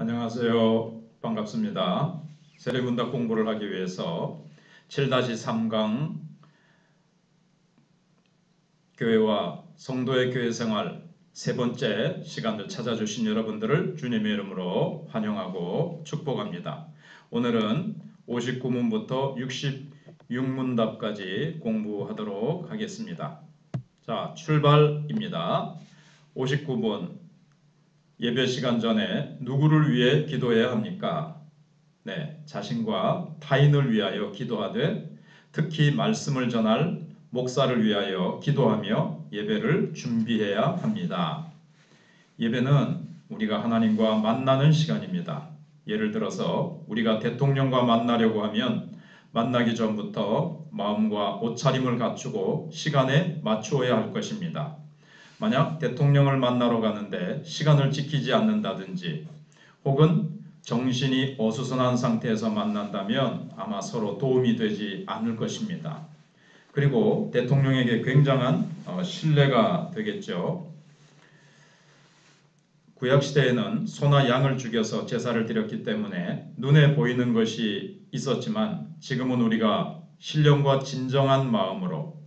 안녕하세요. 반갑습니다. 세례문답 공부를 하기 위해서 7-3강 교회와 성도의 교회 생활 세 번째 시간을 찾아주신 여러분들을 주님의 이름으로 환영하고 축복합니다. 오늘은 59문부터 66문답까지 공부하도록 하겠습니다. 자, 출발입니다. 59문 예배 시간 전에 누구를 위해 기도해야 합니까? 네, 자신과 타인을 위하여 기도하되 특히 말씀을 전할 목사를 위하여 기도하며 예배를 준비해야 합니다. 예배는 우리가 하나님과 만나는 시간입니다. 예를 들어서 우리가 대통령과 만나려고 하면 만나기 전부터 마음과 옷차림을 갖추고 시간에 맞추어야 할 것입니다. 만약 대통령을 만나러 가는데 시간을 지키지 않는다든지 혹은 정신이 어수선한 상태에서 만난다면 아마 서로 도움이 되지 않을 것입니다. 그리고 대통령에게 굉장한 신뢰가 되겠죠. 구약시대에는 소나 양을 죽여서 제사를 드렸기 때문에 눈에 보이는 것이 있었지만 지금은 우리가 신령과 진정한 마음으로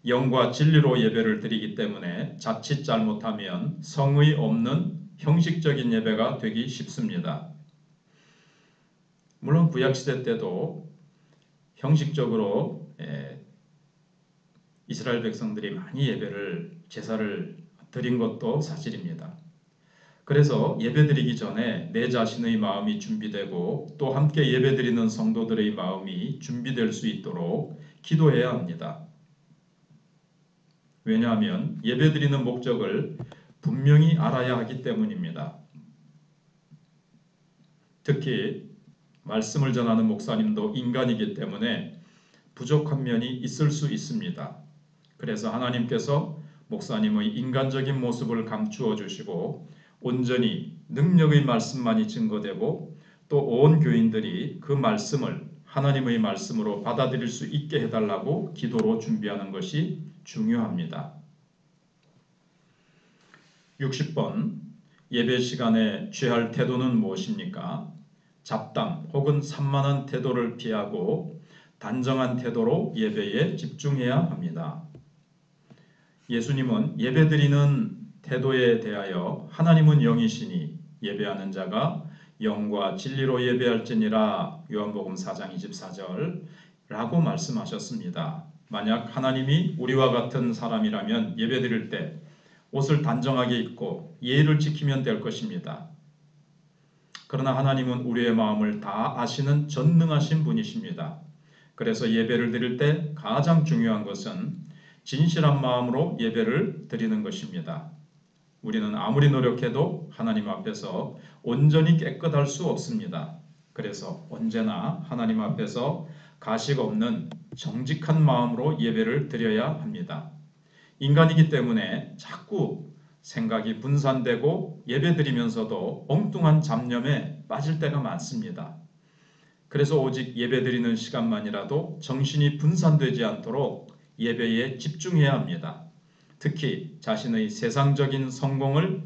영과 진리로 예배를 드리기 때문에 자칫 잘못하면 성의 없는 형식적인 예배가 되기 쉽습니다. 물론 구약시대 때도 형식적으로 이스라엘 백성들이 많이 제사를 드린 것도 사실입니다. 그래서 예배드리기 전에 내 자신의 마음이 준비되고 또 함께 예배드리는 성도들의 마음이 준비될 수 있도록 기도해야 합니다. 왜냐하면 예배드리는 목적을 분명히 알아야 하기 때문입니다. 특히 말씀을 전하는 목사님도 인간이기 때문에 부족한 면이 있을 수 있습니다. 그래서 하나님께서 목사님의 인간적인 모습을 감추어 주시고 온전히 능력의 말씀만이 증거되고 또 온 교인들이 그 말씀을 하나님의 말씀으로 받아들일 수 있게 해달라고 기도로 준비하는 것이 중요합니다. 60번 예배 시간에 취할 태도는 무엇입니까? 잡담 혹은 산만한 태도를 피하고 단정한 태도로 예배에 집중해야 합니다. 예수님은 예배드리는 태도에 대하여 하나님은 영이시니 예배하는 자가 영과 진리로 예배할지니라 요한복음 4장 24절 라고 말씀하셨습니다. 만약 하나님이 우리와 같은 사람이라면 예배드릴 때 옷을 단정하게 입고 예의를 지키면 될 것입니다. 그러나 하나님은 우리의 마음을 다 아시는 전능하신 분이십니다. 그래서 예배를 드릴 때 가장 중요한 것은 진실한 마음으로 예배를 드리는 것입니다. 우리는 아무리 노력해도 하나님 앞에서 온전히 깨끗할 수 없습니다. 그래서 언제나 하나님 앞에서 가식 없는 정직한 마음으로 예배를 드려야 합니다. 인간이기 때문에 자꾸 생각이 분산되고 예배드리면서도 엉뚱한 잡념에 빠질 때가 많습니다. 그래서 오직 예배드리는 시간만이라도 정신이 분산되지 않도록 예배에 집중해야 합니다. 특히 자신의 세상적인 성공을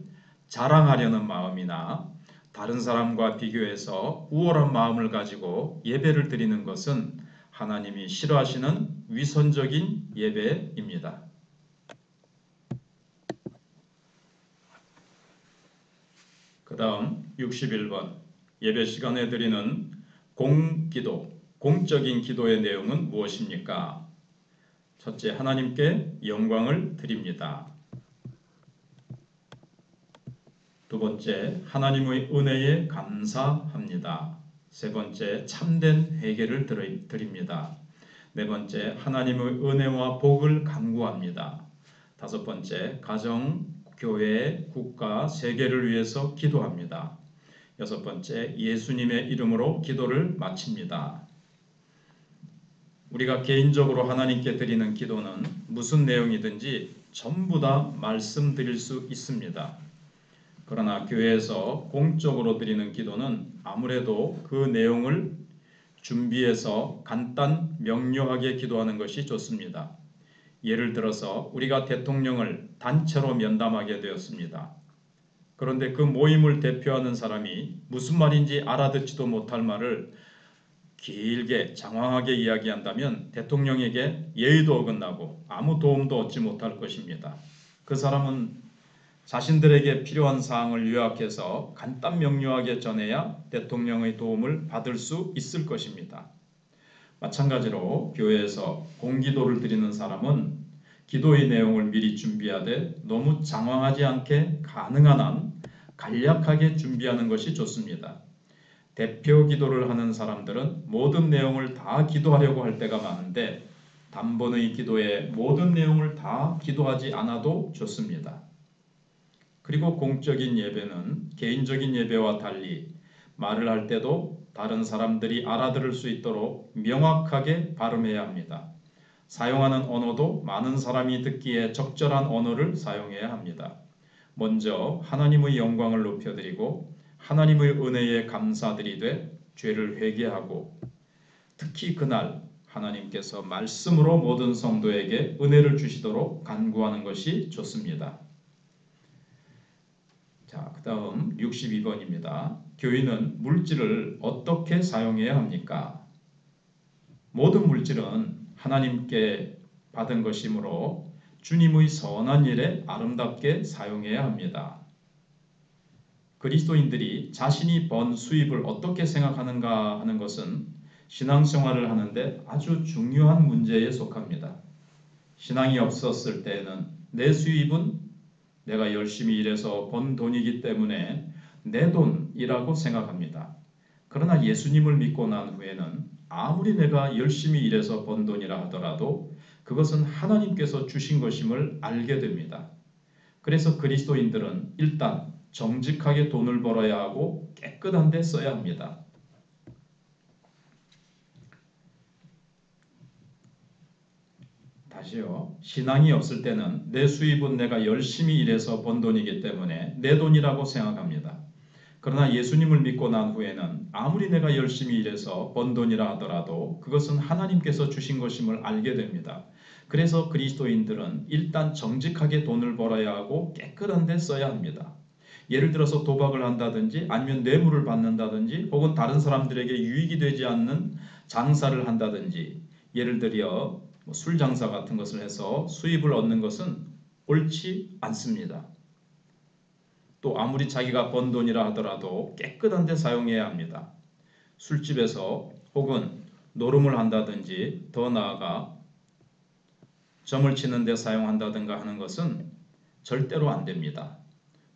자랑하려는 마음이나 다른 사람과 비교해서 우월한 마음을 가지고 예배를 드리는 것은 하나님이 싫어하시는 위선적인 예배입니다. 그 다음 61번 예배 시간에 드리는 공기도, 공적인 기도의 내용은 무엇입니까? 첫째, 하나님께 영광을 드립니다. 두 번째, 하나님의 은혜에 감사합니다. 세 번째, 참된 회개를 드립니다. 네 번째, 하나님의 은혜와 복을 간구합니다. 다섯 번째, 가정, 교회, 국가, 세계를 위해서 기도합니다. 여섯 번째, 예수님의 이름으로 기도를 마칩니다. 우리가 개인적으로 하나님께 드리는 기도는 무슨 내용이든지 전부 다 말씀드릴 수 있습니다. 그러나 교회에서 공적으로 드리는 기도는 아무래도 그 내용을 준비해서 간단 명료하게 기도하는 것이 좋습니다. 예를 들어서 우리가 대통령을 단체로 면담하게 되었습니다. 그런데 그 모임을 대표하는 사람이 무슨 말인지 알아듣지도 못할 말을 길게 장황하게 이야기한다면 대통령에게 예의도 어긋나고 아무 도움도 얻지 못할 것입니다. 그 사람은 자신들에게 필요한 사항을 요약해서 간단 명료하게 전해야 대통령의 도움을 받을 수 있을 것입니다. 마찬가지로 교회에서 공기도를 드리는 사람은 기도의 내용을 미리 준비하되 너무 장황하지 않게 가능한 한 간략하게 준비하는 것이 좋습니다. 대표 기도를 하는 사람들은 모든 내용을 다 기도하려고 할 때가 많은데 단번의 기도에 모든 내용을 다 기도하지 않아도 좋습니다. 그리고 공적인 예배는 개인적인 예배와 달리 말을 할 때도 다른 사람들이 알아들을 수 있도록 명확하게 발음해야 합니다. 사용하는 언어도 많은 사람이 듣기에 적절한 언어를 사용해야 합니다. 먼저 하나님의 영광을 높여드리고 하나님의 은혜에 감사드리되 죄를 회개하고 특히 그날 하나님께서 말씀으로 모든 성도에게 은혜를 주시도록 간구하는 것이 좋습니다. 자, 그 다음 62번입니다. 교인은 물질을 어떻게 사용해야 합니까? 모든 물질은 하나님께 받은 것이므로 주님의 선한 일에 아름답게 사용해야 합니다. 그리스도인들이 자신이 번 수입을 어떻게 생각하는가 하는 것은 신앙생활을 하는데 아주 중요한 문제에 속합니다. 신앙이 없었을 때에는 내 수입은 내가 열심히 일해서 번 돈이기 때문에 내 돈이라고 생각합니다. 그러나 예수님을 믿고 난 후에는 아무리 내가 열심히 일해서 번 돈이라 하더라도 그것은 하나님께서 주신 것임을 알게 됩니다. 그래서 그리스도인들은 일단 정직하게 돈을 벌어야 하고 깨끗한 데 써야 합니다. 다시요. 신앙이 없을 때는 내 수입은 내가 열심히 일해서 번 돈이기 때문에 내 돈이라고 생각합니다. 그러나 예수님을 믿고 난 후에는 아무리 내가 열심히 일해서 번 돈이라 하더라도 그것은 하나님께서 주신 것임을 알게 됩니다. 그래서 그리스도인들은 일단 정직하게 돈을 벌어야 하고 깨끗한 데 써야 합니다. 예를 들어서 도박을 한다든지 아니면 뇌물을 받는다든지 혹은 다른 사람들에게 유익이 되지 않는 장사를 한다든지 예를 들어 술 장사 같은 것을 해서 수입을 얻는 것은 옳지 않습니다. 또 아무리 자기가 번 돈이라 하더라도 깨끗한 데 사용해야 합니다. 술집에서 혹은 노름을 한다든지 더 나아가 점을 치는 데 사용한다든가 하는 것은 절대로 안 됩니다.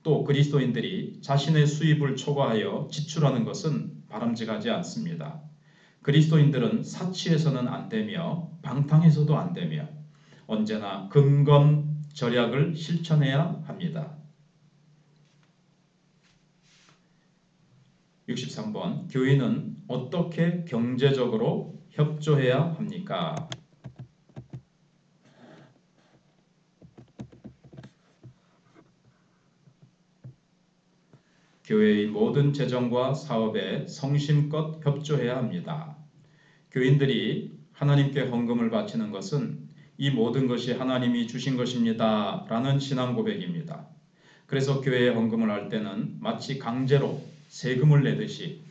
또 그리스도인들이 자신의 수입을 초과하여 지출하는 것은 바람직하지 않습니다. 그리스도인들은 사치해서는 안 되며 방탕해서도 안 되며 언제나 금검절약을 실천해야 합니다. 63번 교인은 어떻게 경제적으로 협조해야 합니까? 교회의 모든 재정과 사업에 성심껏 협조해야 합니다. 교인들이 하나님께 헌금을 바치는 것은 이 모든 것이 하나님이 주신 것입니다 라는 신앙 고백입니다. 그래서 교회에 헌금을 할 때는 마치 강제로 세금을 내듯이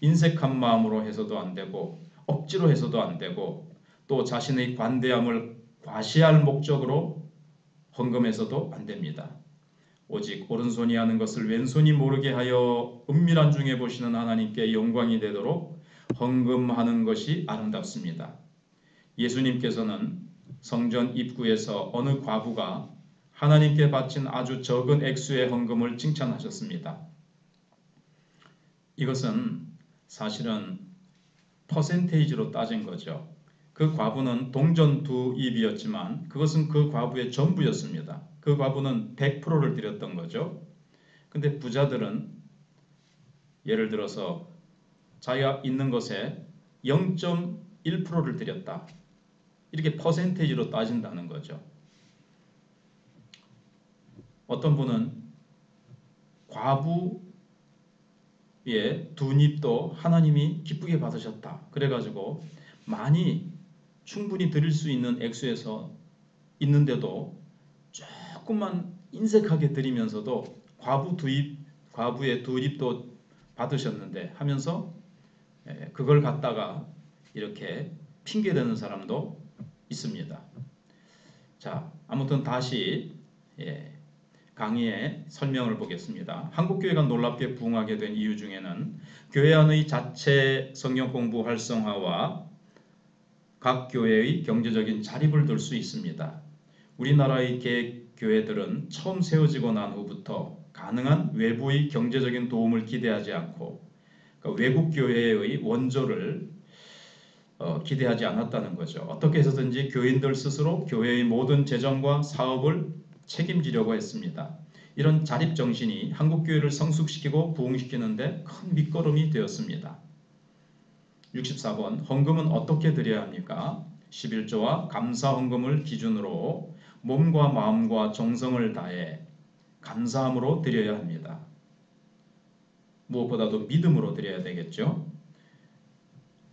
인색한 마음으로 해서도 안 되고 억지로 해서도 안 되고 또 자신의 관대함을 과시할 목적으로 헌금해서도 안 됩니다. 오직 오른손이 하는 것을 왼손이 모르게 하여 은밀한 중에 보시는 하나님께 영광이 되도록 헌금하는 것이 아름답습니다. 예수님께서는 성전 입구에서 어느 과부가 하나님께 바친 아주 적은 액수의 헌금을 칭찬하셨습니다. 이것은 사실은 퍼센테이지로 따진 거죠. 그 과부는 동전 2입이었지만 그것은 그 과부의 전부였습니다. 그 과부는 100%를 드렸던 거죠. 근데 부자들은 예를 들어서 자기가 있는 것에 0.1%를 드렸다. 이렇게 퍼센테이지로 따진다는 거죠. 어떤 분은 과부의 2입도 하나님이 기쁘게 받으셨다. 그래가지고 많이 충분히 드릴 수 있는 액수에서 있는데도 조금만 인색하게 드리면서도 과부의 두입도 받으셨는데 하면서 그걸 갖다가 이렇게 핑계대는 사람도 있습니다. 자, 아무튼 다시 강의의 설명을 보겠습니다. 한국교회가 놀랍게 부흥하게 된 이유 중에는 교회 안의 자체 성경 공부 활성화와 각 교회의 경제적인 자립을 들 수 있습니다. 우리나라의 교회들은 처음 세워지고 난 후부터 가능한 외부의 경제적인 도움을 기대하지 않고 그러니까 외국 교회의 원조를 기대하지 않았다는 거죠. 어떻게 해서든지 교인들 스스로 교회의 모든 재정과 사업을 책임지려고 했습니다. 이런 자립정신이 한국교회를 성숙시키고 부흥시키는데 큰 밑거름이 되었습니다. 64번 헌금은 어떻게 드려야 합니까? 11조와 감사 헌금을 기준으로 몸과 마음과 정성을 다해 감사함으로 드려야 합니다. 무엇보다도 믿음으로 드려야 되겠죠.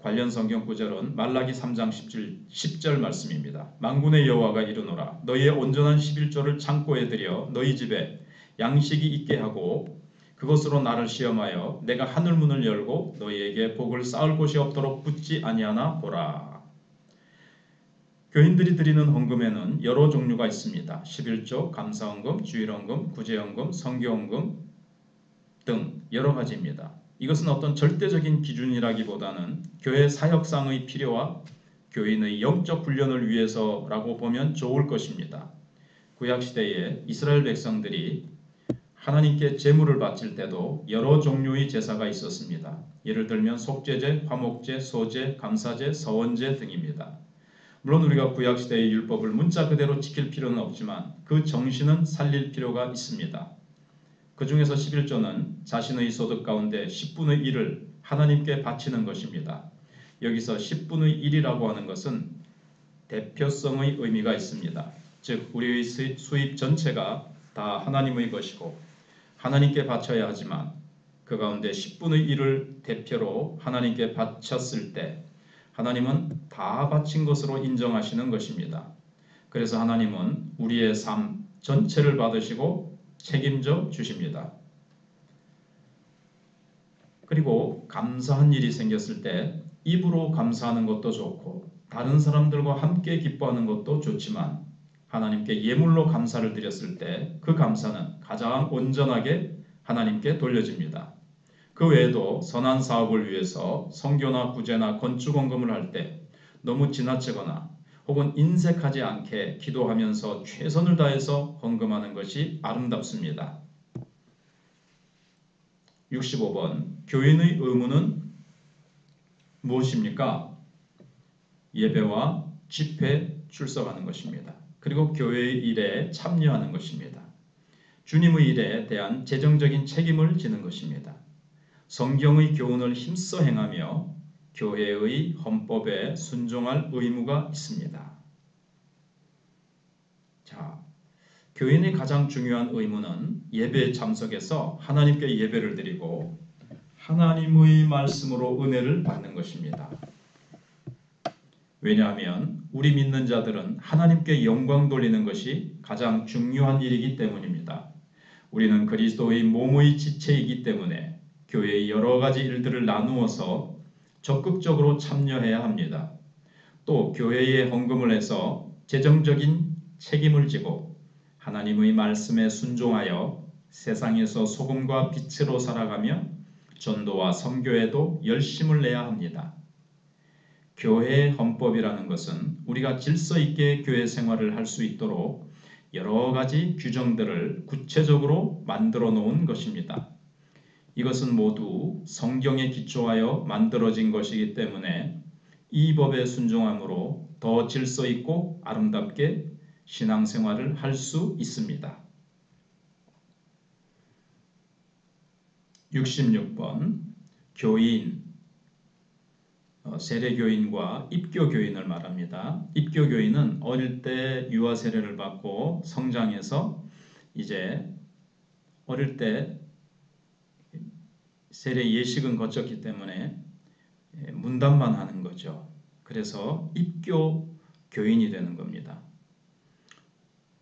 관련 성경 구절은 말라기 3장 10절 말씀입니다. 만군의 여호와가 이르노라 너희의 온전한 11조를 창고에 들여 너희 집에 양식이 있게 하고 그것으로 나를 시험하여 내가 하늘 문을 열고 너희에게 복을 쌓을 곳이 없도록 붙지 아니하나 보라. 교인들이 드리는 헌금에는 여러 종류가 있습니다. 11조, 감사헌금, 주일헌금, 구제헌금, 성교헌금 등 여러 가지입니다. 이것은 어떤 절대적인 기준이라기보다는 교회 사역상의 필요와 교인의 영적 훈련을 위해서라고 보면 좋을 것입니다. 구약시대에 이스라엘 백성들이 하나님께 제물을 바칠 때도 여러 종류의 제사가 있었습니다. 예를 들면 속죄제, 화목제, 소제, 감사제, 서원제 등입니다. 물론 우리가 구약시대의 율법을 문자 그대로 지킬 필요는 없지만 그 정신은 살릴 필요가 있습니다. 그 중에서 11조는 자신의 소득 가운데 10분의 1을 하나님께 바치는 것입니다. 여기서 10분의 1이라고 하는 것은 대표성의 의미가 있습니다. 즉 우리의 수입 전체가 다 하나님의 것이고 하나님께 바쳐야 하지만 그 가운데 10분의 1을 대표로 하나님께 바쳤을 때 하나님은 다 바친 것으로 인정하시는 것입니다. 그래서 하나님은 우리의 삶 전체를 받으시고 책임져 주십니다. 그리고 감사한 일이 생겼을 때 입으로 감사하는 것도 좋고 다른 사람들과 함께 기뻐하는 것도 좋지만 하나님께 예물로 감사를 드렸을 때 그 감사는 가장 온전하게 하나님께 돌려집니다. 그 외에도 선한 사업을 위해서 선교나 구제나 건축헌금을 할 때 너무 지나치거나 혹은 인색하지 않게 기도하면서 최선을 다해서 헌금하는 것이 아름답습니다. 65번 교인의 의무는 무엇입니까? 예배와 집회 출석하는 것입니다. 그리고 교회의 일에 참여하는 것입니다. 주님의 일에 대한 재정적인 책임을 지는 것입니다. 성경의 교훈을 힘써 행하며 교회의 헌법에 순종할 의무가 있습니다. 자, 교인의 가장 중요한 의무는 예배에 참석해서 하나님께 예배를 드리고 하나님의 말씀으로 은혜를 받는 것입니다. 왜냐하면 우리 믿는 자들은 하나님께 영광 돌리는 것이 가장 중요한 일이기 때문입니다. 우리는 그리스도의 몸의 지체이기 때문에 교회의 여러 가지 일들을 나누어서 적극적으로 참여해야 합니다. 또 교회에 헌금을 해서 재정적인 책임을 지고 하나님의 말씀에 순종하여 세상에서 소금과 빛으로 살아가며 전도와 선교에도 열심을 내야 합니다. 교회의 헌법이라는 것은 우리가 질서 있게 교회 생활을 할 수 있도록 여러 가지 규정들을 구체적으로 만들어 놓은 것입니다. 이것은 모두 성경에 기초하여 만들어진 것이기 때문에 이 법에 순종함으로 더 질서 있고 아름답게 신앙생활을 할 수 있습니다. 66번 교인, 세례교인과 입교교인을 말합니다. 입교교인은 어릴 때 유아 세례를 받고 성장해서 이제 어릴 때 세례 예식은 거쳤기 때문에 문답만 하는 거죠. 그래서 입교 교인이 되는 겁니다.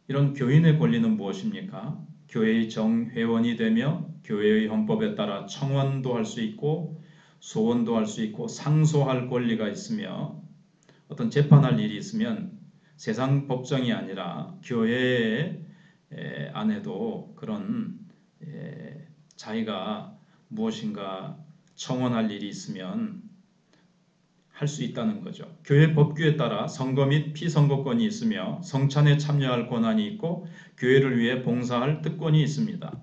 이런 교인의 권리는 무엇입니까? 교회의 정회원이 되며 교회의 헌법에 따라 청원도 할 수 있고 소원도 할 수 있고 상소할 권리가 있으며 어떤 재판할 일이 있으면 세상 법정이 아니라 교회 안에도 그런 자기가 무엇인가 청원할 일이 있으면 할 수 있다는 거죠. 교회 법규에 따라 선거 및 피선거권이 있으며 성찬에 참여할 권한이 있고 교회를 위해 봉사할 특권이 있습니다.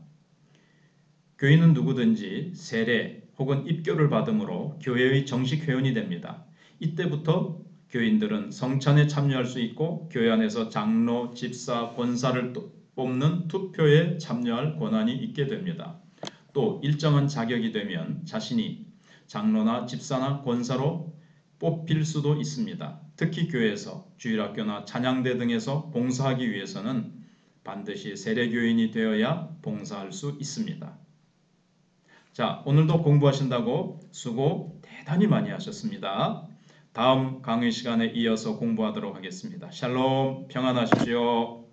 교인은 누구든지 세례 혹은 입교를 받음으로 교회의 정식 회원이 됩니다. 이때부터 교인들은 성찬에 참여할 수 있고 교회 안에서 장로, 집사, 권사를 뽑는 투표에 참여할 권한이 있게 됩니다. 또 일정한 자격이 되면 자신이 장로나 집사나 권사로 뽑힐 수도 있습니다. 특히 교회에서 주일학교나 찬양대 등에서 봉사하기 위해서는 반드시 세례교인이 되어야 봉사할 수 있습니다. 자, 오늘도 공부하신다고 수고 대단히 많이 하셨습니다. 다음 강의 시간에 이어서 공부하도록 하겠습니다. 샬롬, 평안하십시오.